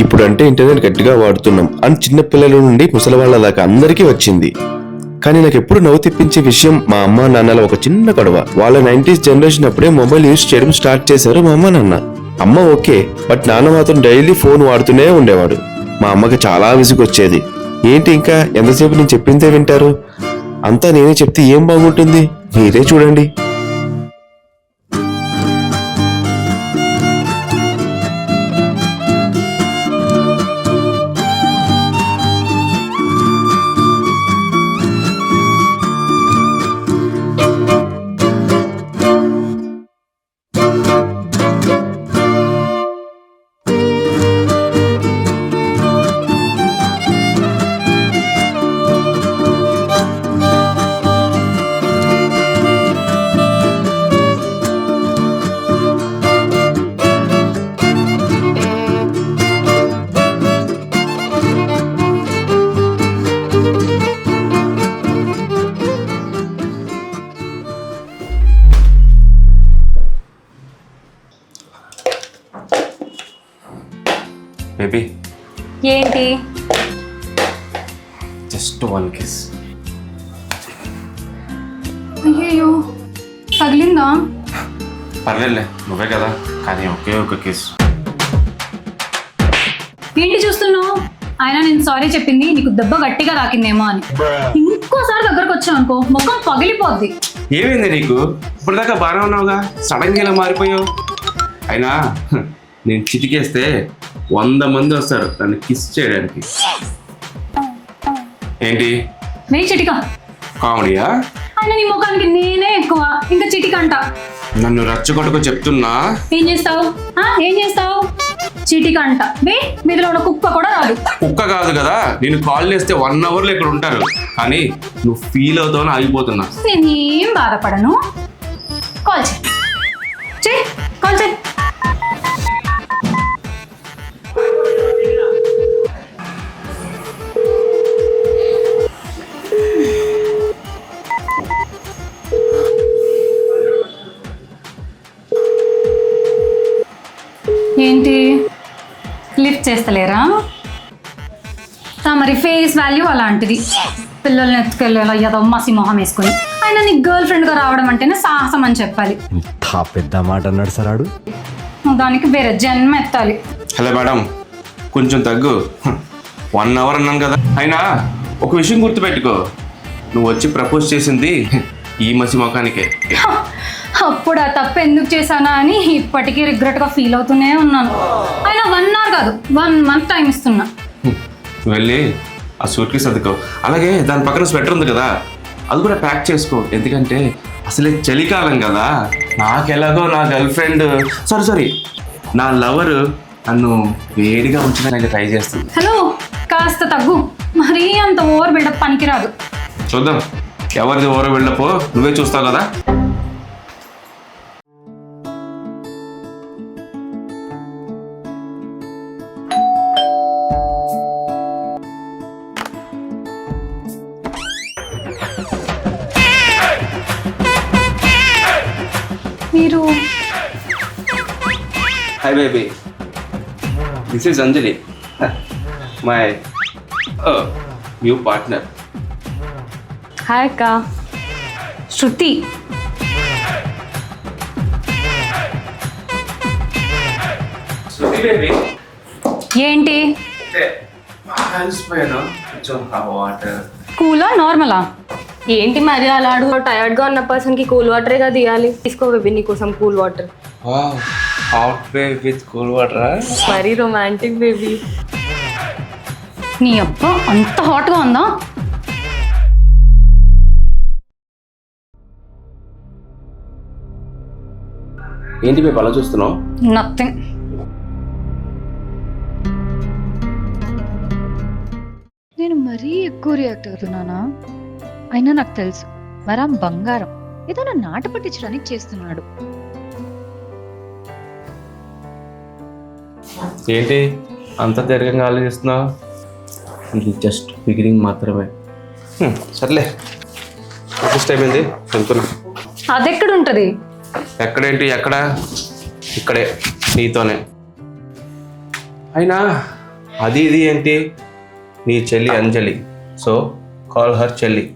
ఇప్పుడు అంటే ఇంటర్నెట్ గట్టిగా వాడుతున్నాం అని చిన్న పిల్లల నుండి ముసలివాళ్ల దాకా అందరికీ వచ్చింది. కానీ నాకు ఎప్పుడు నవ్వు తెప్పించే విషయం మా అమ్మ నాన్నల ఒక చిన్న గొడవ. వాళ్ళ 90s జనరేషన్ అప్పుడే మొబైల్ యూజ్ చేయడం స్టార్ట్ చేశారు మా అమ్మ నాన్న. అమ్మ ఓకే, బట్ నాన్న మాత్రం డైలీ ఫోన్ వాడుతూనే ఉండేవాడు. మా అమ్మకి చాలా విసుగొచ్చేది. ఏంటి ఇంకా ఎంతసేపు నేను చెప్పిందే వింటారు, అంతా నేనే చెప్తే ఏం బాగుంటుంది, మీరే చూడండి. బేబీ ఏంటి? Just one kiss. అయ్యో తగిలిందా? పర్లేదులే, నువ్వే కదా, కానీ ఒకే ఒక కిస్. ఏంటి చూస్తున్నావు? అయినా నేను సారీ చెప్పింది నీకు దెబ్బ గట్టిగా తాకిందేమో అని. ఇంకోసారి దగ్గరకు వచ్చావు అనుకో ముఖం పగిలిపోద్ది. ఏమైంది నీకు? ఇప్పుడు దాకా బాగానే ఉన్నావుగా, సడన్గా ఇలా మారిపోయావు. అయినా నేను చిటికేస్తే 100 మంది వస్తారు నన్ను కిస్ చేయడానికి. ఏంటి వెయ్యి చిటిక కామెడీయా? అయినా నీ ముఖానికి నేనే ఎక్కువ, ఇంకా చిటికంట. నన్ను రచ్చగొట్టుకు చెప్తున్నా. ఏం చేస్తావు? ఏం చేస్తావు? చిటికంట బే, మీలో ఉన్న కుక్క కూడా రాదు. కుక్క కాదు కదా, నేను కాల్ చేస్తే 1 అవర్లో ఇక్కడ ఉంటారు, కానీ నువ్వు ఫీల్ అవుతావని ఆగిపోతున్నా. నేనేం బాధపడను. కాల్ చేయి, కాల్ చేయి. ఏంటి లిఫ్ట్ చేస్తలేరా? మరి ఫేస్ వాల్యూ అలాంటిది. పిల్లల్ని ఎత్తుకెళ్ళేలా ఏదో మసి మొహం వేసుకుని. అయినా నీకు గర్ల్ ఫ్రెండ్గా రావడం అంటేనే సాహసం అని చెప్పాలి. పెద్ద మాట అన్నాడు సరాడు. దానికి వేరే జన్మ ఎత్తాలి. హలో మేడం, కొంచెం తగ్గు. 1 అవర్ అన్నాను కదా. అయినా ఒక విషయం గుర్తుపెట్టుకో, నువ్వు వచ్చి ప్రపోజ్ చేసింది ఈ మసి ముఖానికే. అప్పుడు ఆ తప్పు ఎందుకు చేశానా అని ఇప్పటికీ రిగ్రెట్గా ఫీల్ అవుతూనే ఉన్నాను. అయినా 1 అవర్ కాదు, 1 మంత్ టైం ఇస్తున్నా. వెళ్ళి ఆ సూట్కి సర్దుకో. అలాగే దాని పక్కన స్వెటర్ ఉంది కదా, అది కూడా ప్యాక్ చేసుకో. ఎందుకంటే అసలే చలికాలం కదా. నాకెలాగో నా గర్ల్ ఫ్రెండ్ సారీ నా లవర్ నన్ను వేడిగా ఉంచడానికి ట్రై చేస్తుంది. హలో, కాస్త తగ్గు. మరీ అంత ఓవర్ బిల్డప్ పనికిరాదు. చూద్దాం ఎవరిది ఓవర్ వెళ్ళపో, నువ్వే చూస్తావు కదా. మీరు hi baby, this is Anjali, my new partner. Hi అక్క, శృతి. శృతి బేబీ, ఏంటి బాగా అలసిపోయాను, కొంచెం వాటర్. కూలా నార్మలా? ఏంటి మరి అలా అడుగు? టైర్డ్గా ఉన్న పర్సన్కి కూల్ వాటరే కదా ఇవ్వాలి. తీసుకో బేబీ, నీకోసం cool water. Hot wave with cool water. మరీ రొమాంటిక్ బేబీ. నీ అబ్బా అంత హాట్గా ఉందా? ఏంటి బేబీ అలా చూస్తున్నావు? నథింగ్. నేను మరీ ఎక్కువ రియాక్ట్ అవుతున్నానా? అయినా నాకు తెలుసు వరం బంగారం, ఏదో నా నాట పట్టించడానికి చేస్తున్నాడు. ఏంటి అంత దీర్ఘంగా ఆలోచిస్తున్నావు? ఇది జస్ట్ బిగినింగ్ మాత్రమే. సర్లే, ఆఫీస్ టైం ఏంది, వెళ్తున్నా. అదెక్కడ ఉంటుంది? ఎక్కడేంటి, ఎక్కడ? ఇక్కడే నీతోనే. అయినా అది ఇది ఏంటి? నీ చెల్లి అంజలి, సో కాల్ హర్ చెల్లి.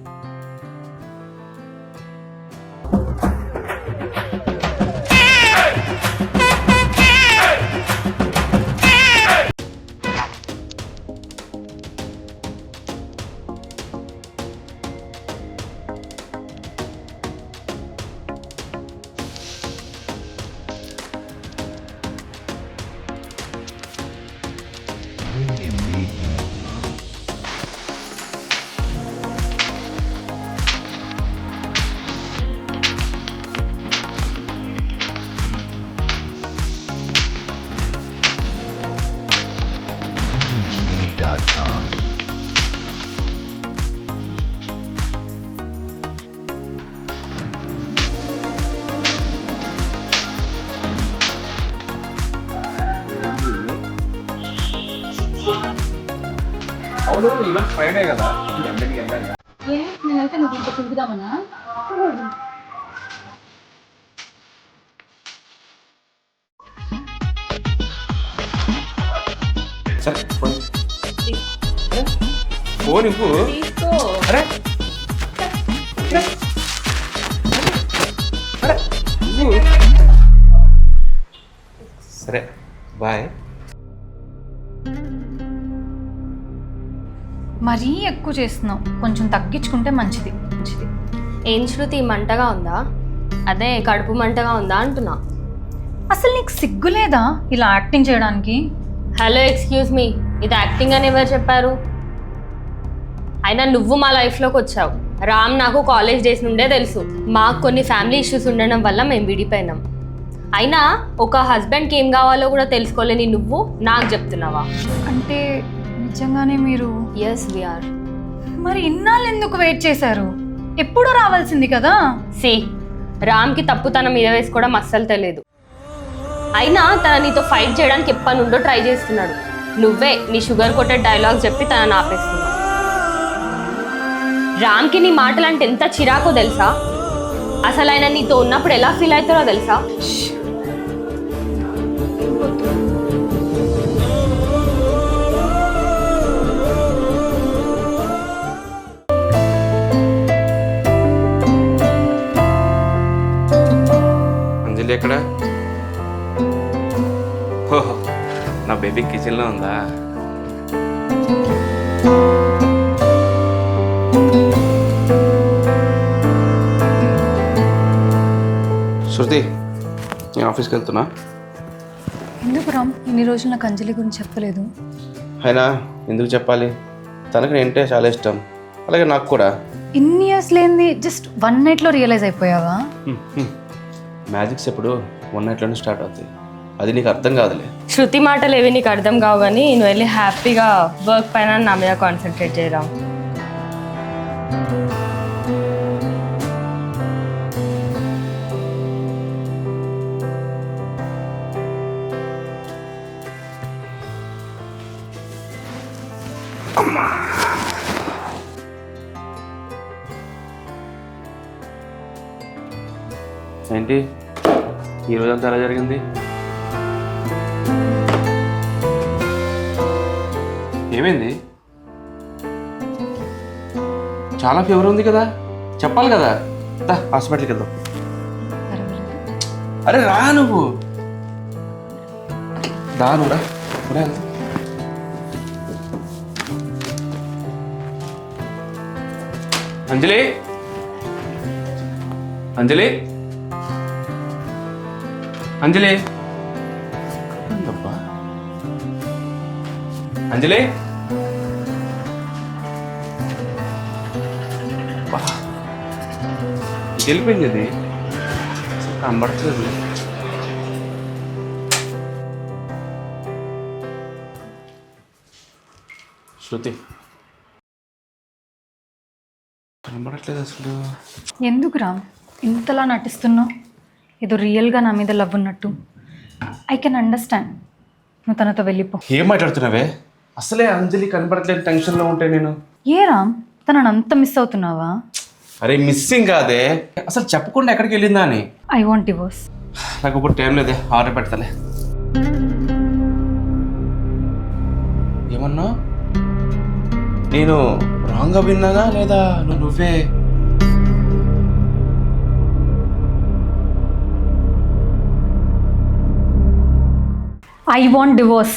నేనైతే నువ్వు ఇంత తిరుగుదామనా? సరే ఫోన్ ఇంపు. అరే సరే బాయ్. మరీ ఎక్కువ చేస్తున్నావు, కొంచెం తగ్గించుకుంటే మంచిది. ఏం శృతి, మంటగా ఉందా? అదే కడుపు మంటగా ఉందా అంటున్నా. అసలు నీకు సిగ్గులేదా ఇలా యాక్టింగ్ చేయడానికి? హలో, ఎక్స్క్యూజ్ మీ, ఇది యాక్టింగ్ అని ఎవరు చెప్పారు? అయినా నువ్వు మా లైఫ్లోకి వచ్చావు. రామ్ నాకు కాలేజ్ డేస్ నుండే తెలుసు. మాకు కొన్ని ఫ్యామిలీ ఇష్యూస్ ఉండడం వల్ల మేము విడిపోయినాం. అయినా ఒక హస్బెండ్కి ఏం కావాలో కూడా తెలుసుకోలేని నువ్వు నాకు చెప్తున్నావా? అంటే నిజంగానే మీరు? Yes we are. మరి ఇన్నాళ్ళు ఎందుకు వెయిట్ చేశారు? ఎప్పుడూ రావాల్సింది కదా. సి, రామ్కి తప్పు తన మీద వేసుకోవడం అస్సలు తెలియదు. అయినా తన నీతో ఫైట్ చేయడానికి ఎప్పటి నుండో ట్రై చేస్తున్నాడు. నువ్వే నీ షుగర్ కొట్టెడ్ డైలాగ్స్ చెప్పి తనని ఆపేస్తున్నావు. రామ్కి నీ మాటలు అంటే ఎంత చిరాకో తెలుసా? అసలు ఆయన నీతో ఉన్నప్పుడు ఎలా ఫీల్ అవుతారో తెలుసా? అంజలి ఎక్కడ? ఓహో, నా బేబీ కిచెన్లో ఉందా? శృతి, నేను ఆఫీస్కి వెళ్తున్నా. ఎందుకు రామ్ ఇన్ని రోజులు నాకు అంజలి గురించి చెప్పలేదు? అయినా ఎందుకు చెప్పాలి? తనకు నేనంటే చాలా ఇష్టం, అలాగే నాకు కూడా. ఇన్ని ఇయర్స్ లేనిది జస్ట్ 1 నైట్లో రియలైజ్ అయిపోయావా? మ్యాజిక్స్ ఎప్పుడు 1 నైట్లోనే స్టార్ట్ అవుతాయి. అది నీకు అర్థం కాదులే. శృతి మాటలు ఏవి నీకు అర్థం కావు, కానీ నువ్వు వెళ్ళి హ్యాపీగా వర్క్ పైన నా మీద కాన్సన్ట్రేట్ చేయరా. ఏంటి ఈరోజంతా ఎలా జరిగింది? ఏమైంది? చాలా ఫీవర్ ఉంది కదా, చెప్పాలి కదా. హాస్పిటల్కి వెళ్దాం. అరే రా నువ్వు, రా నువ్వు రా. అంజలి, అంజలి, అంజలి, అంజలి. వెళ్ళిపోయింది, అది కనబడుతుంది. శృతి కనబడట్లేదు అసలు. ఎందుకు రామ్ ఇంతలా నటిస్తున్నావు? ఏదో రియల్గా నా మీద లవ్ ఉన్నట్టు. I can understand. నువ్వు తనతో వెళ్ళిపో. ఏం మాట్లాడుతున్నావే? అసలే అంజలి కనబడట్లేదు, టెన్షన్లో ఉంటే నేను. ఏ రామ్, తనని అంత మిస్ అవుతున్నావా? అరే మిస్సింగ్ కాదే, అసలు చెప్పకుండా ఎక్కడికి వెళ్ళిందా అని. I want divorce. నాకు ఇప్పుడు టైం లేదే, ఆర్డర్ పెడతలే. ఏమన్నా నేను రాంగ్గా విన్నానా లేదా నువ్వే? I want divorce.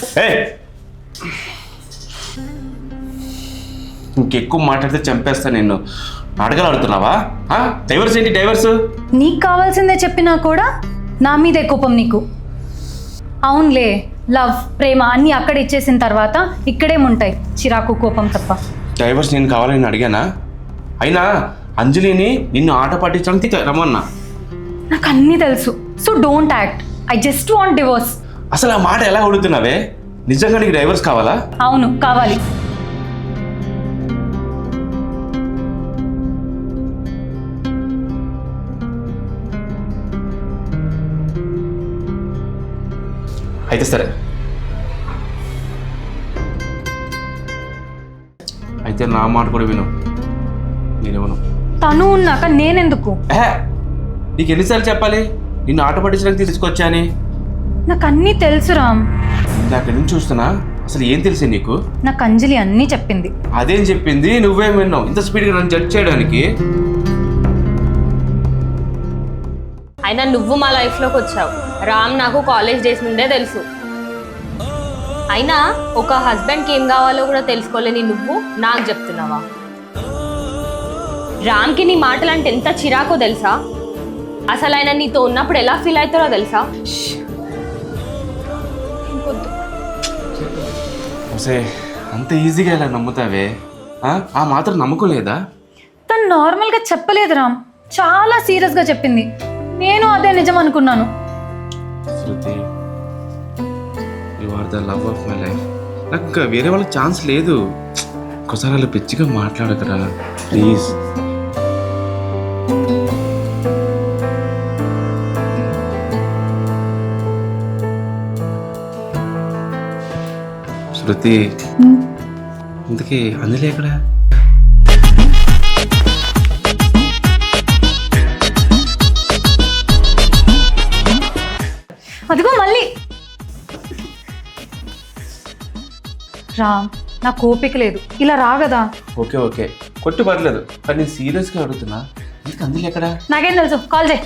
ఇంకెక్కువ మాట్లాడితే చంపేస్తా నిన్ను. నాటకాలు ఆడుతున్నావా? డైవర్స్ ఏంటి డైవర్స్? నీకు కావాల్సిందే చెప్పినా కూడా నా మీదే కోపం నీకు. అవునులే, లవ్ ప్రేమ అన్నీ అక్కడ ఇచ్చేసిన తర్వాత ఇక్కడేముంటాయి చిరాకు కోపం తప్ప. డైవర్స్ నేను కావాలని అడిగానా? అయినా అంజలిని నిన్ను ఆట పట్టించడానికి రమ్మన్నా. నాకు అన్నీ తెలుసు, so don't act. I just want divorce. అసలు ఆ మాట ఎలా అడుగుతున్నావే? నిజంగా నీకు డైవర్స్ కావాలా? అవును, కావాలి. అయితే సరే, అయితే నా మాట కూడా విను. నేనేమను తను ఉన్నాక నేనెందుకు? నీకు ఎన్నిసార్లు చెప్పాలి నిన్ను ఆట పట్టించడానికి తీసుకొచ్చా అని? నాకు అన్నీ తెలుసు రామ్. అక్కడి నుంచి చూస్తున్నా, అసలు ఏం తెలిసే నీకు? నాకు అంజలి అన్నీ చెప్పింది. అదేం చెప్పింది? నువ్వేం విన్నావు ఇంత స్పీడ్గా నన్ను జడ్జ్ చేయడానికి? అయినా నువ్వు మా లైఫ్లోకి వచ్చావు. రామ్ నాకు కాలేజ్ డేస్ నుండే తెలుసు. అయినా ఒక హస్బెండ్కి ఏం కావాలో కూడా తెలుసుకోలేని నువ్వు నాకు చెప్తున్నావా? రామ్కి నీ మాటలు అంటే ఎంత చిరాకో తెలుసా? అసలు ఆయన నీతో ఉన్నప్పుడు ఎలా ఫీల్ అవుతారో తెలుసా? అంత ఈజీగా ఎలా నమ్ముతావే? ఆ మాత్రం నమ్మకం లేదా? తను నార్మల్గా చెప్పలేదు రామ్, చాలా సీరియస్గా చెప్పింది. నేను అదే నిజం అనుకున్నాను. Shruti, you are the love of my life. నాకు ఇంకా వేరే వాళ్ళకి ఛాన్స్ లేదు. ఒకసారి అలా పిచ్చిగా మాట్లాడకరా ప్లీజ్. శృతి, ఇంతకీ అంజలి ఎక్కడ? అదిగో మళ్ళీ. రామ్, నాకు ఓపిక లేదు, ఇలా రాగదా? ఓకే ఓకే, కొట్టు పర్లేదు, కానీ నేను సీరియస్గా అడుగుతున్నా. ఇంతకీ అంజలి ఎక్కడ? నాకేం తెలుసు, కాల్ చేయి.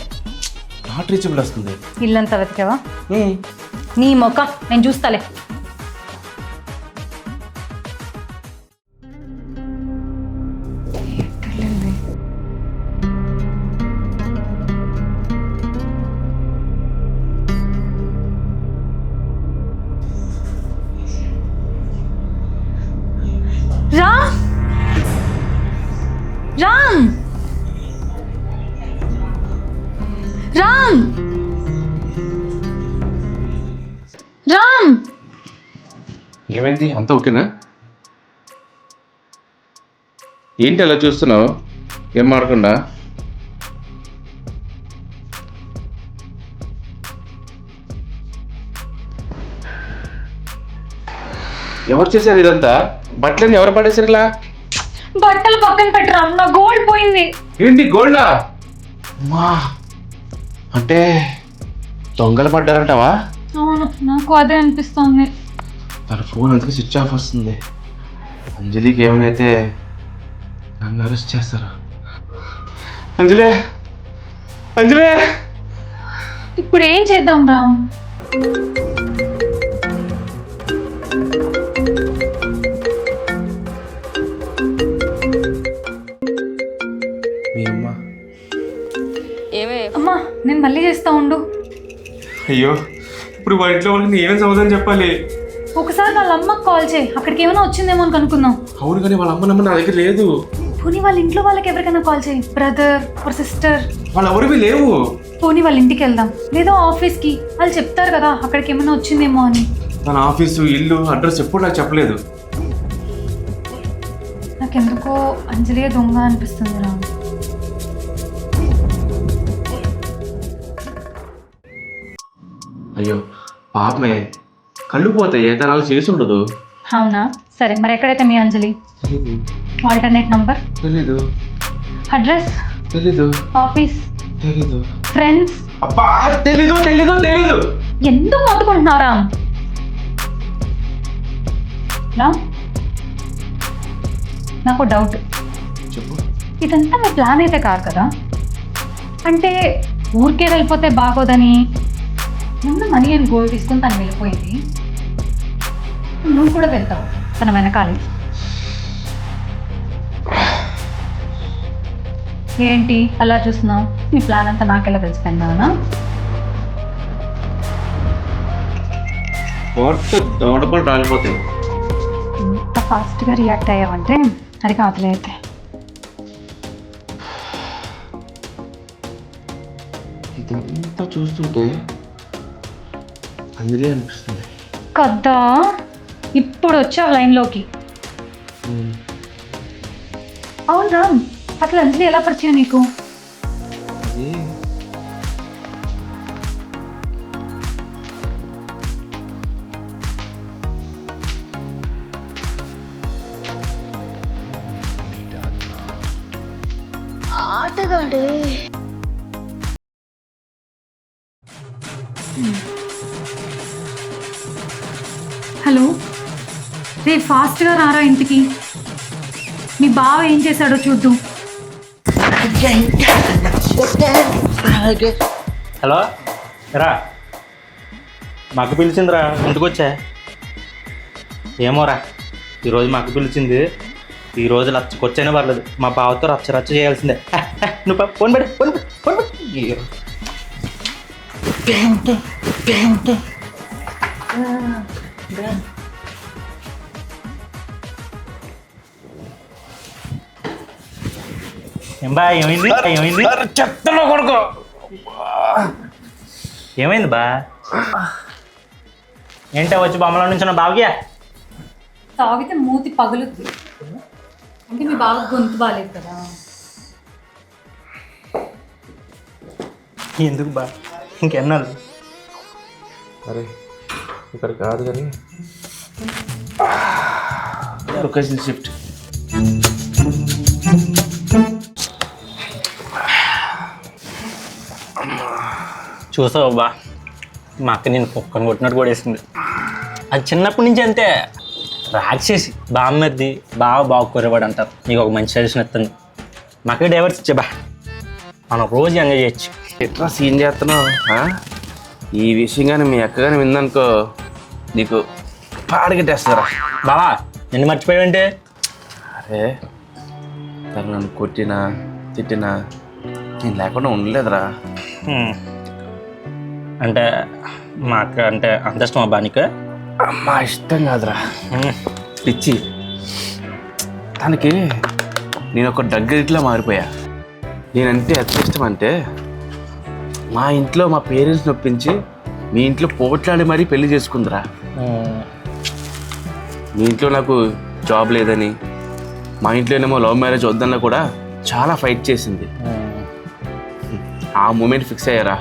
నాట్ రీచబుల్ వస్తుంది. ఇల్లంతా వెతికావా? నీ మొక్క నేను చూస్తాలే. రామ్, రామ్, రామ్, రామ్. ఏమైంది? అంతా ఓకేనా? ఏంటి అలా చూస్తున్నావు? ఏం మాడకుండా? ఎవరు చేశారు ఇదంతా? బట్టలని ఎవరు పడేసారు ఇలా? బట్టలు పక్కన పెట్టరా, నా గోల్డ్ పోయింది. ఏంటి గోల్డా? మా అంటే దొంగలు పడ్డారంటావా? అవును, నాకు అదే అనిపిస్తోంది. తన ఫోన్ అంతగా స్విచ్ ఆఫ్ వస్తుంది. అంజలికి ఏమైతే నన్ను అరెస్ట్ చేస్తారు. అంజలి, అంజలి, ఇప్పుడు ఏం చేద్దాం రామ్? అమ్మా, నేను మళ్ళీ చేస్తా ఉండు. అయ్యో, ఇప్పుడు వాళ్ళ ఇంట్లో వాళ్ళకి నేను ఏమేమి సమాధానం చెప్పాలి? ఒకసారి వాళ్ళ అమ్మకి కాల్ చేయి, అక్కడికి ఏమైనా వచ్చిందేమో అని కనుక్కుందాం. అవును, కానీ వాళ్ళ అమ్మ నా దగ్గర లేదు. పోనీ వాళ్ళ ఇంట్లో వాళ్ళకి ఎవరికైనా కాల్ చేయి, బ్రదర్ ఆర్ సిస్టర్. వాళ్ళు ఎవరివి లేవు. పోనీ వాళ్ళ ఇంటికి వెళ్దాం, లేదా ఆఫీస్కి. వాళ్ళు చెప్తారు కదా అక్కడికి ఏమైనా వచ్చిందేమో అని. తన ఆఫీసు, ఇల్లు, అడ్రస్ ఎప్పుడు నాకు చెప్పలేదు. నాకెందుకో అంజలియే దొంగ అనిపిస్తుంది రా. అయ్యో పాపమే, కళ్ళు పోతాయి, తను అలా చేసి ఉండదు. అవునా? సరే, మరి ఎక్కడైతే మీ అంజలి? ఆల్టర్నేట్ నంబర్ తెలీదు. అడ్రస్ తెలీదు. ఆఫీస్ తెలీదు. ఫ్రెండ్స్ అబ్బా, తెలీదు తెలీదు తెలీదు. ఎందుకు మొత్తుకుంటున్నారా? రామ్, నాకు డౌట్. చెప్పు. ఇదంతా మీ ప్లాన్ అయితే కాదు కదా? అంటే ఊరికే వెళ్ళిపోతే బాగోదని ముందు మనీ అని గోల్డ్ తీసుకుని తను వెళ్ళిపోయింది, నువ్వు కూడా వెళ్తావు తన వెనకాలి. ఏంటి అలా చూస్తున్నావు? నీ ప్లాన్ అంతా నాకెలా తెలిసిపోయిందా? దొంగడపలు రాలిపోతాయి. ఇంత ఫాస్ట్గా రియాక్ట్ అయ్యావంటే అది కాదులే అయితే. ఇదంతా చూస్తుంటే అందుకే అనిపిస్తుంది కదా, ఇప్పుడు వచ్చావు లైన్లోకి. అవును రామ్, అట్లా అంజలి ఎలా పరిచయం నీకు? అది హలో రే, ఫాస్ట్గా రారా ఇంటికి. మీ బావ ఏం చేశాడో చూద్దాం. హలో రా, మా అక్క పిలిచిందిరా, ఇంటికి వచ్చా. ఏమోరా, ఈరోజు మా అక్క పిలిచింది. ఈరోజు లచ్చకొచ్చైనా పర్లేదు, మా బావతో రచ్చ చేయాల్సిందే. నువ్వు ఫోన్ పెట్టి ఫోన్ పెట్టి. ఏం బా, ఏమైంది ఏమైంది చెత్తలో కొడుకో. ఏమైంది బా? ఏంటో వచ్చి బొమ్మలో నుంచి బావకియా. తాగితే మూతి పగులుద్ది, అంటే మీ బావ గొంతు బాగాలేదు కదా. ఎందుకు బా, ఇంకెన్నాళ్ళు? అరే ఇక్కడ కాదు కానీ లొకేషన్ షిఫ్ట్. చూసావు బా, మా అక్క నేను కుక్కను కొట్టినట్టు కూడా వేసింది. అది చిన్నప్పటి నుంచి అంతే, రాక్షసి. బామ్మద్ది బాగా బాగుకోరేవాడు అంటారు. నీకు ఒక మంచి సజెషన్ ఇస్తుంది, మా అక్క డైవర్స్ ఇచ్చే బా, మనం రోజు ఎంజాయ్ చేయొచ్చు. ఎట్లా సీన్ చేస్తున్నావు? ఈ విషయం కానీ మీ అక్క కానీ విందనుకో నీకు పాడగట్టేస్తారా. బావా నిన్ను మర్చిపోయావంటే? అరే తను నన్ను కొట్టినా తిట్టినా నేను లేకుండా ఉండలేదురా. అంటే మా అక్క అంటే అంత ఇష్టం అబ్బా నీకు? అమ్మా ఇష్టం కాదురా, పిచ్చి. తనకి నేను ఒక దగ్గరిట్లా మారిపోయా. నేనంటే ఎంత ఇష్టం అంటే మా ఇంట్లో మా పేరెంట్స్ నొప్పించి మీ ఇంట్లో పోట్లాడి మరీ పెళ్లి చేసుకుందిరా. మీ ఇంట్లో నాకు జాబ్ లేదని, మా ఇంట్లోనేమో లవ్ మ్యారేజ్ వద్దన్నా కూడా చాలా ఫైట్ చేసింది. ఆ మూమెంట్ ఫిక్స్ అయ్యారా,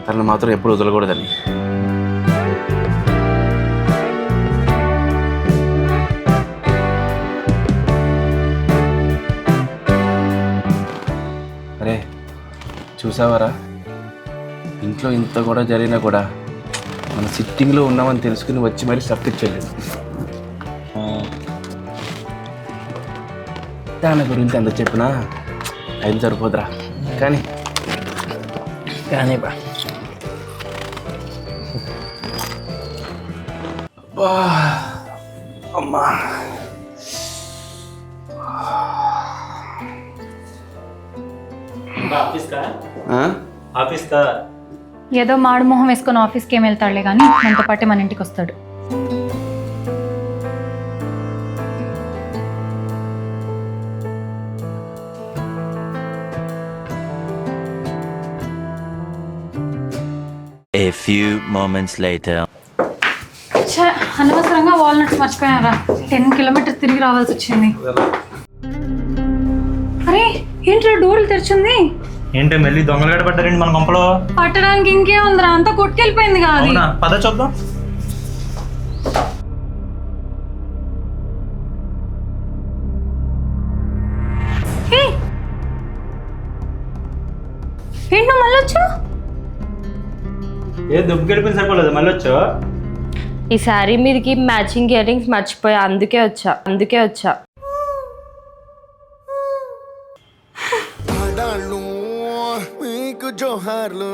తనను మాత్రం ఎప్పుడు వదలకూడదని. అరే చూసావారా, ఇంట్లో ఇంత కూడా జరిగినా కూడా మన సిట్టింగ్లో ఉన్నామని తెలుసుకుని వచ్చి మరీ స్టఫ్ ఇచ్చేది. దాని గురించి ఎంత చెప్పినా టైం సరిపోదురా. కానీ కానీ బా అమ్మా ఆఫీస్కా ఏదో మాడు మొహం వేసుకొని ఆఫీస్కి ఏం వెళ్తాడులే కానీ మనతో పాటే మన ఇంటికి వస్తాడు. A few moments later. అనవసరంగా వాల్నట్స్ మర్చిపోయారా, 10 కిలోమీటర్స్ తిరిగి రావాల్సి వచ్చింది. అరే ఏంట్రా డోర్లు తెరిచింది? ఏంటో మళ్ళీ దొంగలు గడ పడ్డారండి మన కొంపలో? పట్టడానికి ఇంకే ఉందిరా, అంతా కొట్టుకెళ్ళిపోయింది కాదు. అవునా, పద చూద్దాం. ఏంటి నువ్వు మళ్ళీ వచ్చావు? ఏ దుబ్బు గడిపిన సరిపోలేదు, మళ్ళీ వచ్చావు? ఈ శారీ మీదకి మ్యాచింగ్ ఇయర్ రింగ్స్ మర్చిపోయా, అందుకే వచ్చా. మీకు జోహార్లు